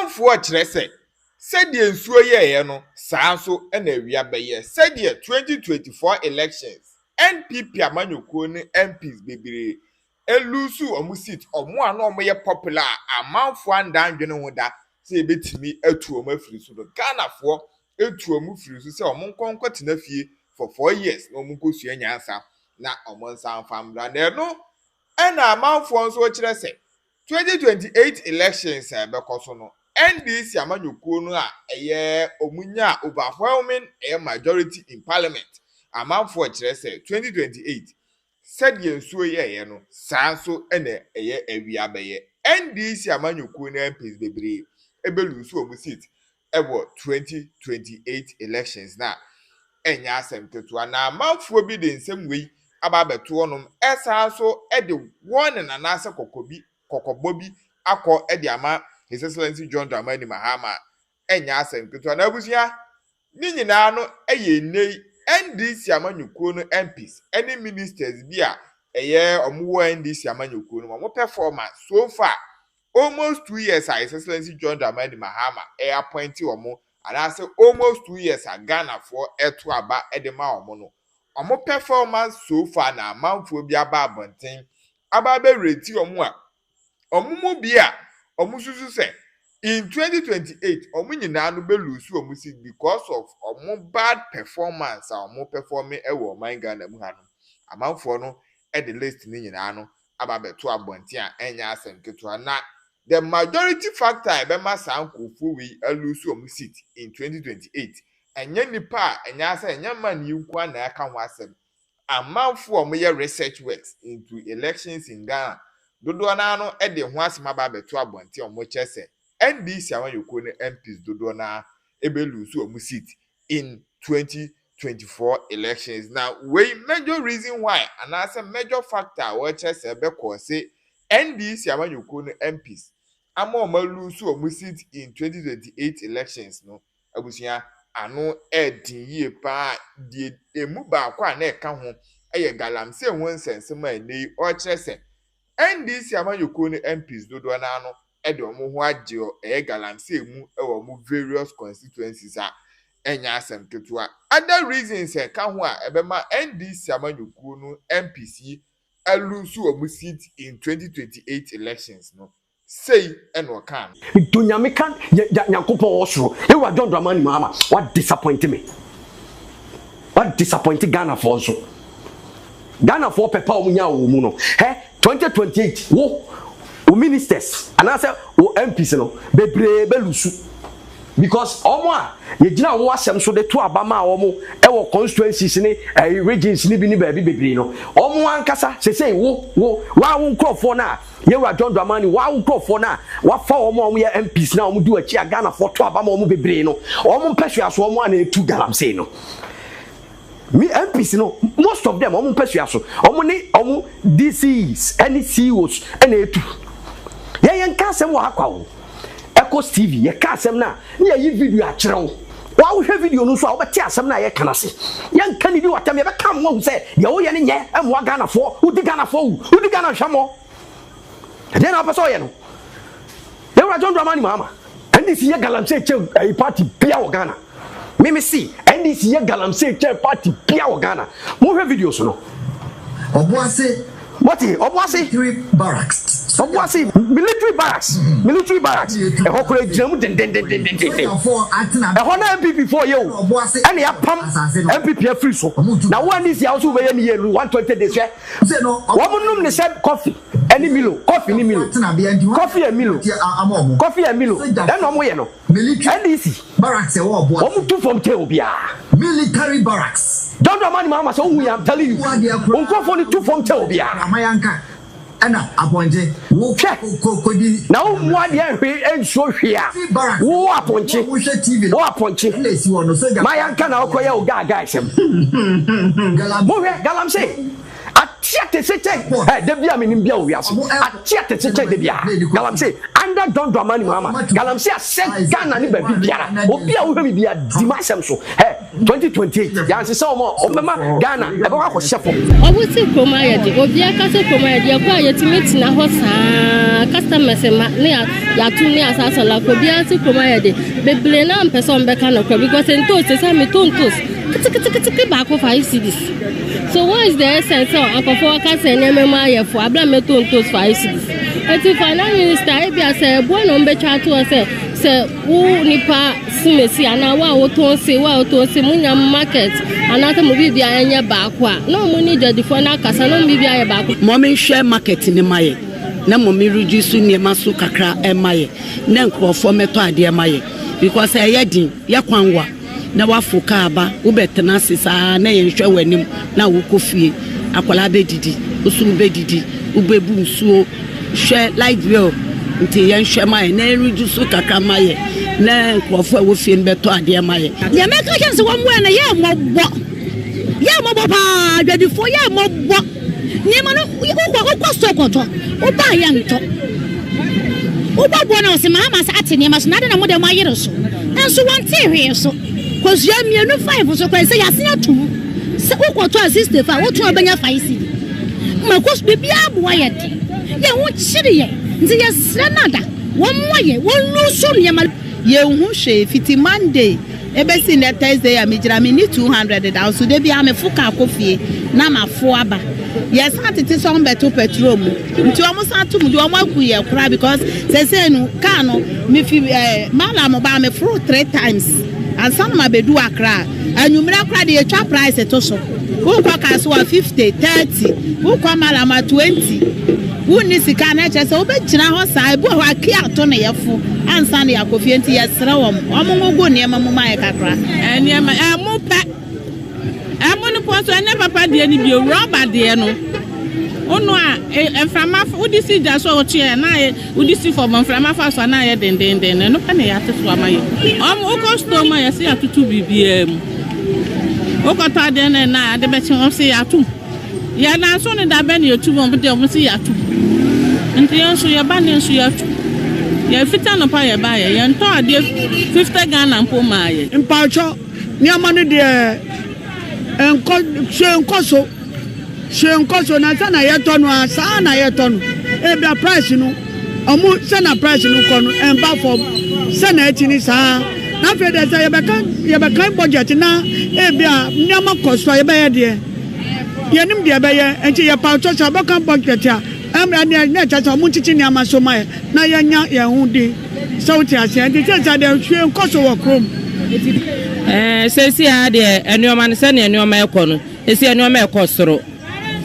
for Tresse said the Ensuye no, Sanso and a Riabaye said the 2024 elections. NPP Amanyukuni MPs baby. Elusu omusit omu ano moye popular amanfo andan dwene ho da se ebetimi atu omu afiri so do Ghana fo etu omu firi so se omu nkonko tena fie for 4 years na omu nkosua nyansa na omu nsan famra na no na amanfo nso kire se 2028 elections bekoso no NDC amanyukuo no a eye omunya overwhelming majority in parliament amanfo kire se 2028 said ye nsuo ye no sanso ene eye awiabaye NDC amanyukuo na MPs bebre ebelu so omu seat ebo 2028 elections na enya asem ketua na amanfo bi de nsem wei aba beto onom esanso ede one na nase kokobobi akọ ede ama His Excellency John Dramani Mahama enya asem ketua na abusia ni nyina no eye nei NDC amanyukuo no MPs any ministers bia eye omuwo NDC amanyukuo no mo performance so far almost 2 years His Excellency John Dramani Mahama appointed omo and I say almost 2 years Ghana for eto aba edema omo no omo performance so far na manfo bia ba abonten aba be reti omo a omo mu bia omo susu se in 2028, nyina no be lose omu seat because of omu bad performance omu performing ewo man Ghana mu ha no. Amanfo no the list ni nyina no aba beto abonti a enya asem ketua na the majority factor be ma sankofu wi lose omu seat in 2028. Enya nipa enya asa enya man yinkwa na aka ho asem. Amanfo omu ye research works into elections in Ghana. Dodo na no de ho asem aba beto abonti omu chese NDC amanyukuo ne MPs dodo na ebelu so omu seat in 2024 elections. Now, we major reason why and as a major factor which is because say NDC amanyukuo ne MPs amo malu so omu seat in 2028 elections no abusia ano edin yie pa die emu ba kwa na eka ho eye galamse won sense ma nei o chese NDC amanyukuo ne MPs dodo na ano ede omo ho ageo galamse emu ewo mu various constituencies a enya asem ketua other reasons ka ho a ebema NDC amanyukuo no MPC alusu omu seat in 2028 elections no say eno kan dunyame kan nyankopon osoro e wa John Dramani Mahama what disappoint me, what disappoint Ghana for so Ghana for pepa omunya wo mu no 2028 wo ministers and I say MPs no bebre belusu because omo a ye gina wo asem so de to abama omo e wo constituencies ni regions ni bi ni ba bi bebre no omo ankasa say wo wa wo nkrofo na ye wa John Dramani wa wo nkrofo na wa fa omo ye MPs na omo du achi Ghana for to abama omo bebre no omo mpehwe aso omo na etu galamse no me MPs no most of them omo mpehwe aso omo ni omo DCs any CEOs na etu yen kasem wa akwawo Echo TV ye kasem na ye yi video a kire wo wa wo hwe video no so a wo beti asem na ye kana se yen kan bi watam ye be kam wo se ye wo ye ne nye emwa Ghana fo udi Ghana fo udi Ghana hwamo de na paso ye no ye wa John Dramani Mahama NDC ye galamse che party bia wo Ghana me see NDC ye galamse che party bia wo Ghana mo hwe video so no obuase military barracks. Military barracks. Military barracks. A hokore jam den. A hona MPP for you. And ya pam MPP free so. Now one is also way in 120 days. Woman said coffee. Any Milo. Coffee ni Milo. Coffee and Milo. Coffee and Milo. Then no more no. NDC barracks. One two from Teobia. Military barracks. John Dramani Mahama, so we am telling you. One go for the two from Teobia. Mayanka. Ana aponje wo kokodi na wo mu ade ahwe enso hwe a wo aponche wo aponche Mayanka na okoye o gaga isem mo hwe galamse atia te seche de bia menim bia o wiaso atia te seche de bia galamse under John Dramani Mahama galamse a set Ghana ni ba biara obi a wo hwe bia di masem so 2028 yansi sɛ ɔmɛma Ghana ɛbɛkɔ akɔhyɛ fam ɔbusi kroma yɛ de obi aka sɛ kroma yɛ de ɛkɔ a yɛtumi tena hɔ saa customers ma ne yɛato ne asasa la ko bia se kroma yɛ de bebree na mpɛ sɛ ɔmbɛka no kɔ because ntos sɛ me tontos kitikiti baako 5 cedis so what is the essence of akɔfo aka sɛ nneɛma mu ayɛfo abla me tontos 5 cedis eti finance minister ebia sɛ ɛboa na ɔmbɛtwa ato sɛ wo nipa simesi ana wa wotonse munya market ana ta mo bibia enye baako a na mo ni jadifo na kasa na mo bibia ye baako mo me hwe market ni maye na mo me reduce niema so kakra e maye na nkrofo meto ade e maye because e din ye kwanwa na wafoka aba wo betena sisa na ye hwe wanim na wo kofie akwala bedidi usum bedidi ubebu nsuo hwe light bill nti ye hwe maye na reduce kakra maye na nkrofo wo fie beto ade e maye ye meka chance wo mo na ye mo pa jadifo ye mo bo niema no wo sokoto wo ba ya nto wo ba bo na o se mama sa ate niema so na de na mo de mo ayere so enso wonte hwe so cause ya mienu 5 so kwa se ya se atum se wo koto 65 wo to obenya 5 cedi ma cause bibia abo ya de ye wo chiri ye nti ye sra nada wo mo ye wo lusu niema ye hu hwe fiti Monday ebesi na Thursday ya mijira mi ni 200 da so de bia me fuka akofie na mafo aba yes atete so mbeto petrol mu nti omo sa atum de omo akuye kura because say no car no me fi mala mo ba me fro 3 times and some ma bedu akra anwumira kura de etwa price to so wo kwa kaso 50 30 wo kwa mala ma 20 wo ni sika na che se wo be gina ho sa ebu ho akia to na yefo ansa na yakofie nti yesra wo omo ngo niema mo ma kakra niema mo pa no poso ene papa de ni bi rubber de no ono a enframa udisi ja so oche na ye udisi for enframa fa so na ye den no pa na ya teso amaye o customer ya se atutu bibia mu o ko ta de na ade be chi o se atu ya na so ne da be na yotu bo de o se atu nti yo so ya ba ne so ya atu ya fita no pa ya ba ya nto ade 50 Ghana mpo ma ye mpacho ni amane de Shenkoso na sana yetonu asa na yetonu ebia price no omu sana price no kono emba for sana etini sa na fe de say ye be budget na ebia nyama cost ye be ye de yenim de be ye enchi ye pa cho be kan budget a emra na cha cha omu chichi nyama so mai na ye nya ye hu di so ti ase de cha de Shenkoso wo krom sesi a de enuoma ne se ne enuoma ekono esi enuoma ekosoro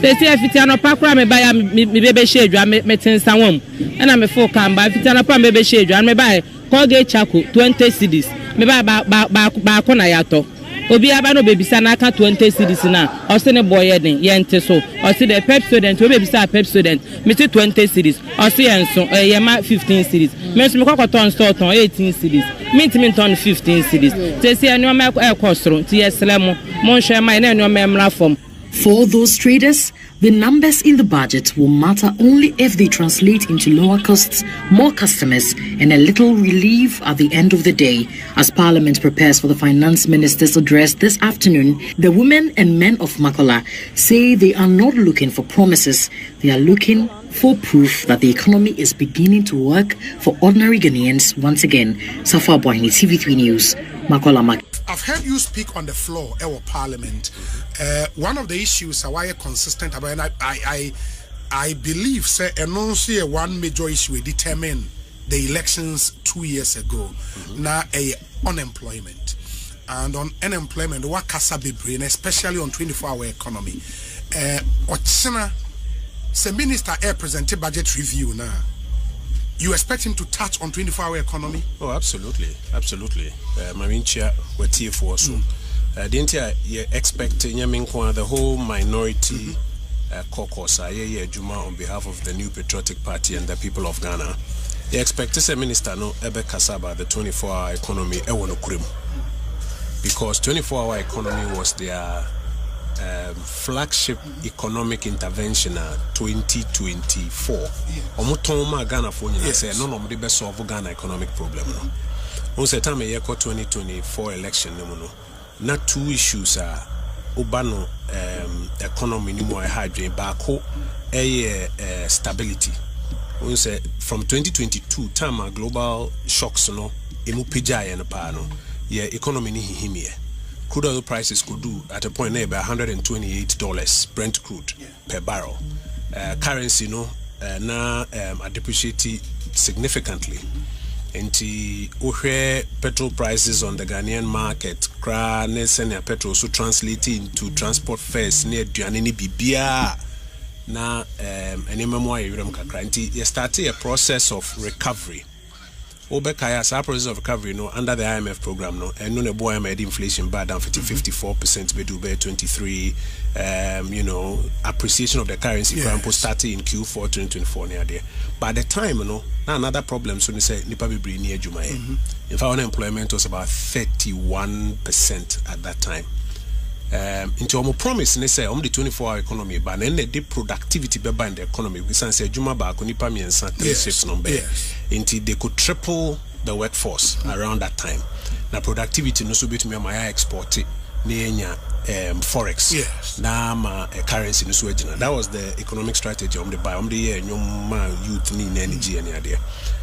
sesi afitiano pakura me ba ya me bebe shedwa metensa wom na me fo kamba afitiano pa me bebe shedwa me ba ko ge chako 20 cedis me ba ko na yato obi aba no bebisa na aka 20 cedis na o se ne boy den ye nte so o se the pep student o bebisa pep student me ti 20 cedis o se enso ye ma 15 cedis me so me kokoton store ton 18 cedis me ton 15 cedis sesi enuoma ekosoro ti yeslemo mon hwe mai na enuoma emra fom. For those traders, the numbers in the budget will matter only if they translate into lower costs, more customers, and a little relief at the end of the day. As Parliament prepares for the Finance Minister's address this afternoon, the women and men of Makola say they are not looking for promises. They are looking for proof that the economy is beginning to work for ordinary Ghanaians once again. Safa Boyni, TV3 News, Makola. I've heard you speak on the floor of Parliament. One of the issues are why consistent about, and I believe, sir, announce one major issue we determined the elections 2 years ago. Now, unemployment. And on unemployment, what casa be brain, especially on 24-hour economy. Ochina, the minister presented budget review now. You expect him to touch on 24-hour economy? Oh, absolutely. Marincha were here for so. Didn't you expect the whole minority caucus Juma on behalf of the New Patriotic Party and the people of Ghana? You expect the minister no ebe kasaba the 24-hour economy because 24-hour economy was their flagship economic intervention 2024. Omutoma Ghana for you say no no be solve Ghana economic problem no. On say time 2024 election no. not two issues are ubano economy ni mo hydrogen baako stability. We say from 2022 time global shocks no emu pija ya pa no ye economy ni hihimie. Crude oil prices could do at a point about $128 Brent crude per barrel. Currency no na depreciate significantly. And the petrol prices on the Ghanaian market, senior petrol so translate into transport fares near Duanini Bibia. Na you started a process of recovery. Obekaya, our process of recovery, under the IMF program, and no boy made inflation bad down 54%, be do 23, appreciation of the currency started in Q4 2024 near there. By the time, another problem, so they say nipa be near Juma. In fact, unemployment was about 31% at that time. Into our promise, they say the 24-hour economy, but then the productivity be in the economy. We say Juma ba kunipa mi ensa 3 shifts number. Until they could triple the workforce around that time. Now productivity no so be to me my export near forex. Na ma currency no so ejina. That was the economic strategy the buy the year nyoma youth ni energy and idea.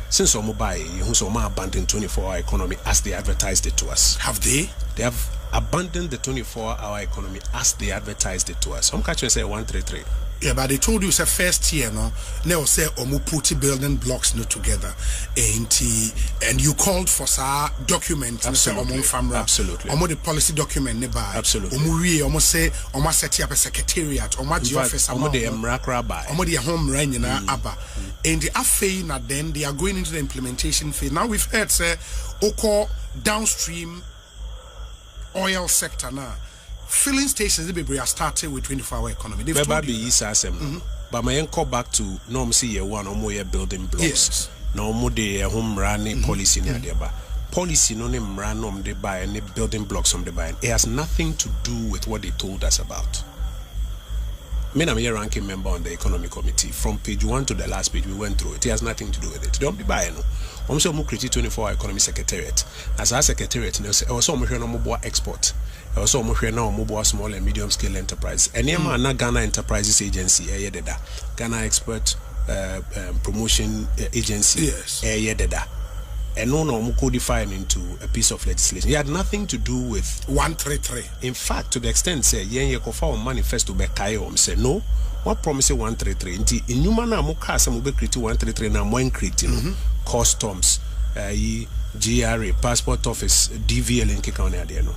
Since buy you so abandoned 24-hour economy as they advertised it to us. Have they? They have abandoned the 24-hour economy as they advertised it to us. Some catch say 133. Yeah, but they told you it's a first year, no? Now say put building blocks together, and you called for sa document. Absolutely. Absolutely. The policy document nearby. Absolutely. Almost say set up a secretariat. The office. The home run abba. And the affair na then they are going into the implementation phase. Now we've heard say Oko downstream oil sector now. Filling stations they are started with 24-hour economy. They've told you that. But my call back to norm see year one or more building blocks. Yes. No more the home running policy near there. But policy no name run they buy and building blocks on the buy. It has nothing to do with what they told us about. I'm a ranking member on the economic committee. From page 1 to the last page, we went through it. It has nothing to do with it. Don't be buying. I'm so much 24-hour economy secretariat. As our secretariat, I was so much more export. I was so much now small and medium scale enterprise. And na Ghana Enterprises Agency, Ghana Export Promotion Agency, and no codified into a piece of legislation. It had nothing to do with 133. In fact, to the extent say yen kofa manifesto be kayo say no, what promise 133 nti inuma na mo ka some be create 133 na mo create customs GRA passport office DVL in keka there no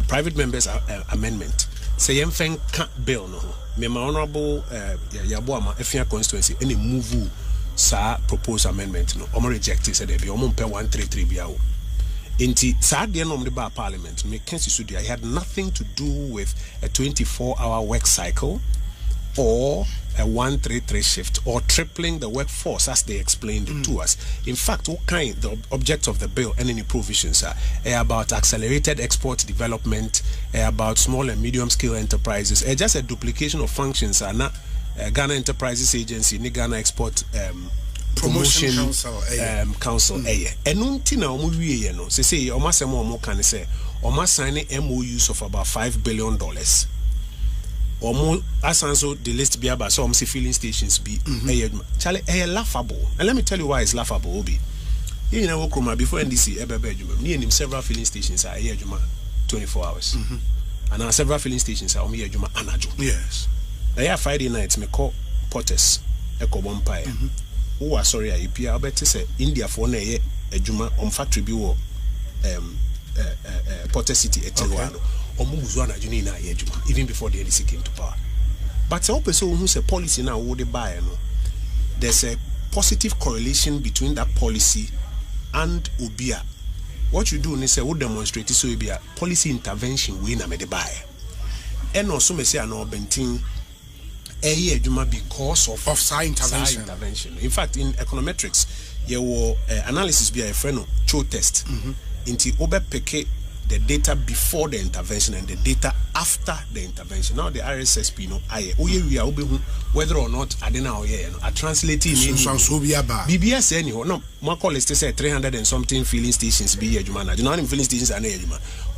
private members amendment say yen fen bill no me my honorable Yaboama Efia constituency any move sa proposed amendment no omo reject it said there be omo pay 133 biawo inti sa de no ba parliament me kensi so dia had nothing to do with a 24-hour work cycle or a 133 shift or tripling the workforce as they explained it to us. In fact, what kind the object of the bill and any provisions are about accelerated export development, about small and medium scale enterprises, just a duplication of functions are not Ghana Enterprises Agency, ni Ghana Export Promotion Council. And until now, we no say almost a more can say almost signing MOUs of about $5 billion. Or more asanso the list be about some filling stations be Charlie laughable. And let me tell you why it's laughable. Obi. You know before NDC near several filling stations are here 24 hours. And now several filling stations are here anajo. Yes. Now Friday nights me call Potters Echo Bompire. Oh sorry I appear bet say India for na ye adwuma on factory bi wo Potter City Etelwano. Even before the NDC came to power. But some person who say policy now would buy there's a positive correlation between that policy and Ubia. What you do is say would demonstrate so Ubia policy intervention we na me de buy. And also me say no bentin because of intervention. In fact, in econometrics, you will analysis be a friend cho test. Inti obe peke the data before the intervention and the data after the intervention. Now the RSSP whether or not I don't know I translate in BBS anyhow. No, my call is to say 300 and something filling stations be Jumana. Do not filling stations are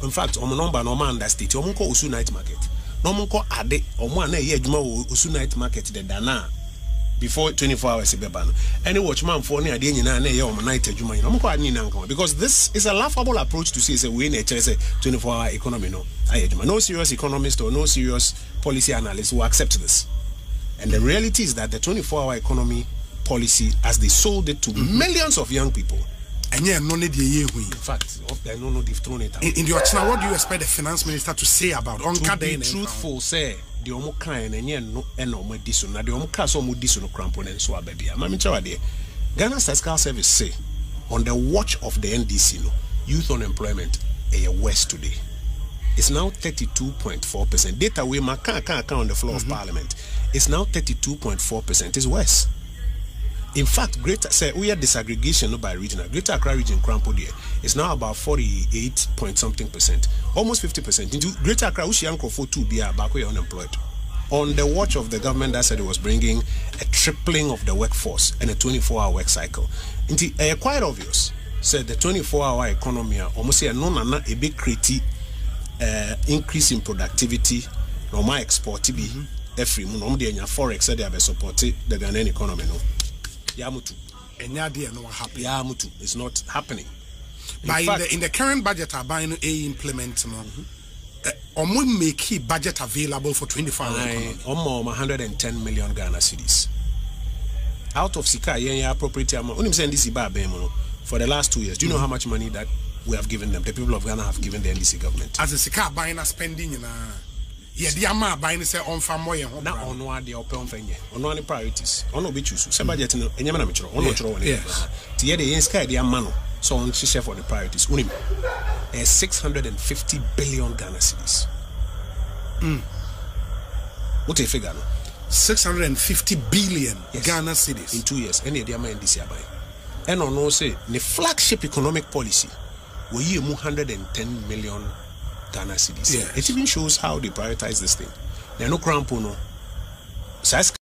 in fact, on number no man that state, Omunko Usu night market. No Munko Ade or one Juma Usu night market the Dana. Before 24 hours, any watchman for near the night because this is a laughable approach to say we need a 24-hour economy. No serious economist or no serious policy analyst will accept this. And the reality is that the 24-hour economy policy, as they sold it to millions of young people, and yeah, no need in fact, they've thrown it out. In the Ochina, what do you expect the finance minister to say about to be truthful, say the omo kind and yen no eno diso na the omo kaso mo diso no crampon and so baby. Mami chawade. Ghana Statistical Service say on the watch of the NDC no youth unemployment worse today. It's now 32.4%. Data we can't on the floor of Parliament. It's now 32.4%. It's worse. In fact, greater say we are disaggregation by regional. Greater Accra region crampo there is now about 48 point something percent, almost 50%. Into Greater Accra, Ushianko for 2 be back unemployed. On the watch of the government that said it was bringing a tripling of the workforce and a 24-hour work cycle. Into quite obvious said the 24-hour economy almost say no a big critique increase in productivity, no my export to be every month forex said they have supported the Ghanaian economy no. Yamutu. It's not happening. In the current budget, are buying a implement make budget available for 24 hours. 110 million Ghana cedis. Out of Sika, appropriate amount. For the last 2 years, do you know how much money that we have given them? The people of Ghana have given the NDC government. As a Sika buying and spending yeah, the amount buying say on farm more. Now on what they open for on one priorities. On no be choose. Some budget no enyama na metro. On no tro one. Ti the yen sky the amano. So on share for the priorities. Unim 650 billion Ghana cedis. What a figure no? 650 billion Ghana cedis in 2 years. Any the amount NDC abai. And on no say the flagship economic policy we ye 110 million Ghana cedis. It even shows how they prioritize this thing. There are no crampo no.